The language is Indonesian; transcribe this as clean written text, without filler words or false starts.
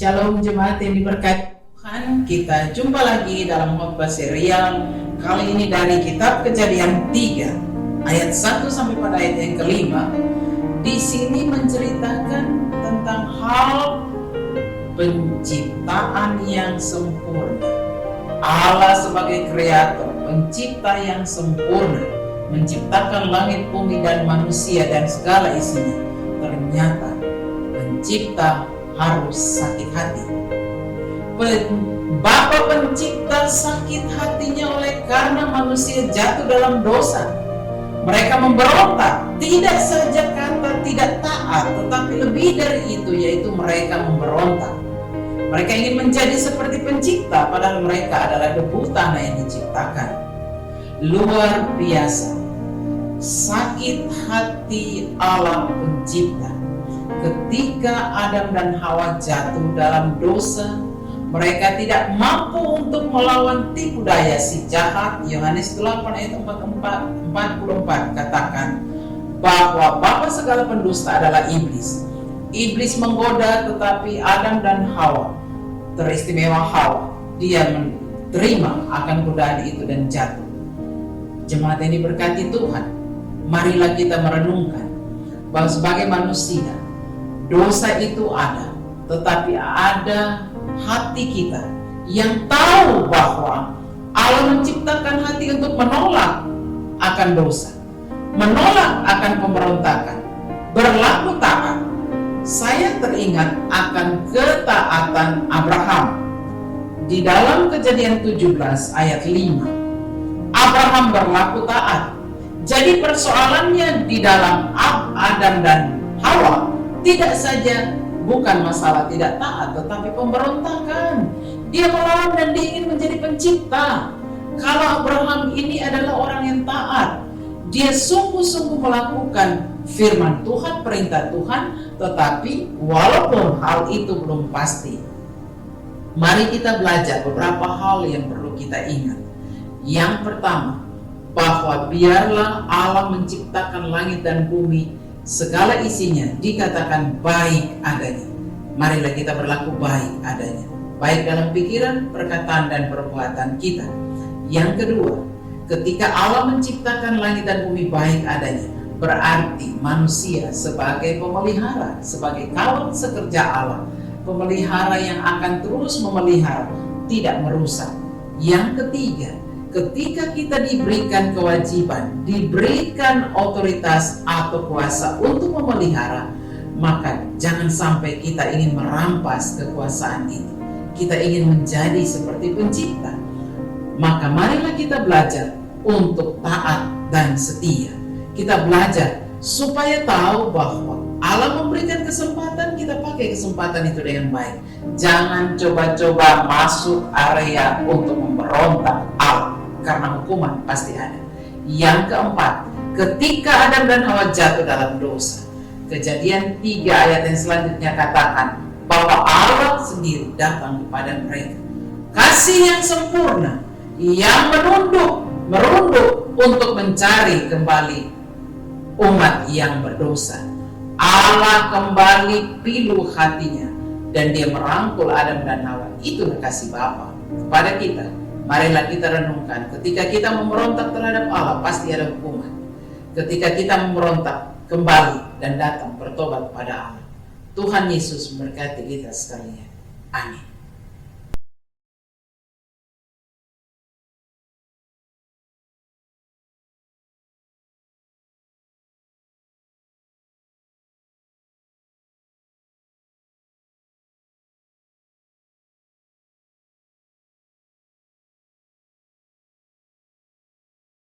Shalom jemaat yang diberkati Tuhan, kita jumpa lagi dalam khotbah serial kali ini dari kitab Kejadian 3 ayat 1 sampai pada ayat yang kelima. Di sini menceritakan tentang hal penciptaan yang sempurna. Allah sebagai kreator, pencipta yang sempurna, menciptakan langit, bumi, dan manusia dan segala isinya. Ternyata pencipta harus sakit hati. Bapa pencipta sakit hatinya oleh karena manusia jatuh dalam dosa. Mereka memberontak, tidak saja kata tidak taat, tetapi lebih dari itu, yaitu mereka memberontak. Mereka ingin menjadi seperti pencipta, padahal mereka adalah debu tanah yang diciptakan. Luar biasa sakit hati Allah pencipta. Ketika Adam dan Hawa jatuh dalam dosa, mereka tidak mampu untuk melawan tipu daya si jahat. Yohanes 8 ayat 44 katakan bahwa bapa segala pendusta adalah iblis. Iblis menggoda, tetapi Adam dan Hawa, teristimewa Hawa, dia menerima akan godaan itu dan jatuh. Jemaat yang diberkati Tuhan, marilah kita merenungkan bahwa sebagai manusia, dosa itu ada, tetapi ada hati kita yang tahu bahwa Allah menciptakan hati untuk menolak akan dosa, menolak akan pemberontakan, berlaku taat. Saya teringat akan ketaatan Abraham di dalam Kejadian 17 ayat 5. Abraham berlaku taat. Jadi persoalannya di dalam Adam dan Hawa tidak saja bukan masalah tidak taat, tetapi pemberontakan. Dia melawan dan dia ingin menjadi pencipta. Kalau Abraham ini adalah orang yang taat, dia sungguh-sungguh melakukan firman Tuhan, perintah Tuhan, tetapi walaupun hal itu belum pasti, mari kita belajar beberapa hal yang perlu kita ingat. Yang pertama, bahwa biarlah Allah menciptakan langit dan bumi, segala isinya dikatakan baik adanya. Marilah kita berlaku baik adanya, baik dalam pikiran, perkataan, dan perbuatan kita. Yang kedua, ketika Allah menciptakan langit dan bumi baik adanya, berarti manusia sebagai pemelihara, sebagai kawan sekerja Allah, pemelihara yang akan terus memelihara, tidak merusak. Yang ketiga, ketika kita diberikan kewajiban, diberikan otoritas atau kuasa untuk memelihara, maka jangan sampai kita ingin merampas kekuasaan itu. Kita ingin menjadi seperti pencipta. Maka marilah kita belajar untuk taat dan setia. Kita belajar supaya tahu bahwa Allah memberikan kesempatan, kita pakai kesempatan itu dengan baik. Jangan coba-coba masuk area untuk memberontak Allah, karena hukuman pasti ada. Yang keempat, ketika Adam dan Hawa jatuh dalam dosa, Kejadian 3 ayat yang selanjutnya katakan bahwa Allah sendiri datang kepada mereka. Kasih yang sempurna, yang merunduk untuk mencari kembali umat yang berdosa. Allah kembali pilu hatinya dan dia merangkul Adam dan Hawa. Itulah kasih Bapa kepada kita. Marilah kita renungkan, ketika kita memberontak terhadap Allah, pasti ada hukuman. Ketika kita memberontak, kembali dan datang bertobat kepada Allah. Tuhan Yesus memberkati kita sekalian. Amin.